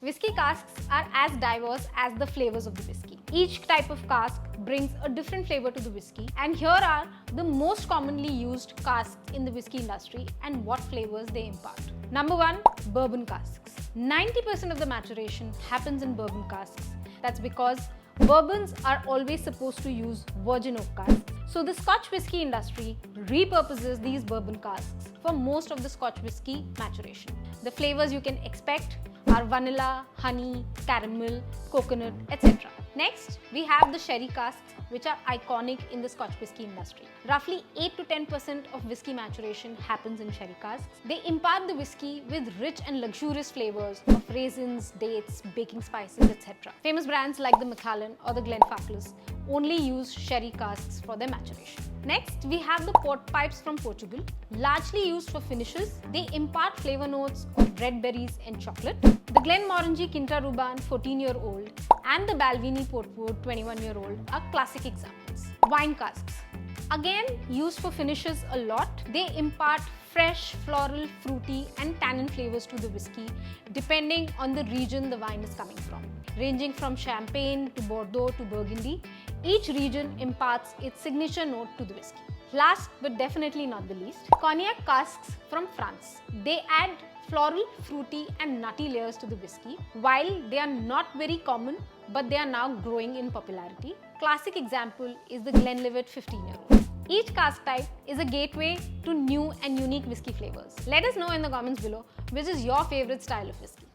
Whiskey casks are as diverse as the flavors of the whiskey. Each type of cask brings a different flavor to the whiskey, and here are the most commonly used casks in the whiskey industry and what flavors they impart. Number 1, bourbon casks. 90% of the maturation happens in bourbon casks. That's because bourbons are always supposed to use virgin oak casks. So the Scotch whiskey industry repurposes these bourbon casks for most of the Scotch whiskey maturation. The flavors you can expect are vanilla, honey, caramel, coconut, etc. Next, we have the sherry casks, which are iconic in the Scotch whiskey industry. Roughly 8 to 10% of whiskey maturation happens in sherry casks. They impart the whiskey with rich and luxurious flavors of raisins, dates, baking spices, etc. Famous brands like the Macallan or the Glenfarclas only use sherry casks for their maturation. Next, we have the port pipes from Portugal. Largely used for finishes, they impart flavor notes of red berries and chocolate. The Glenmorangie Quinta Ruban 14-year-old and the Balvenie Portwood 21-year-old are classic examples. Wine casks. Again, used for finishes a lot, they impart fresh, floral, fruity and tannin flavors to the whiskey depending on the region the wine is coming from. Ranging from Champagne to Bordeaux to Burgundy, each region imparts its signature note to the whiskey. Last but definitely not the least, cognac casks from France. They add floral, fruity and nutty layers to the whiskey. While they are not very common, but they are now growing in popularity. Classic example is the Glenlivet 15-year-old. Each cask type is a gateway to new and unique whiskey flavors. Let us know in the comments below which is your favorite style of whiskey.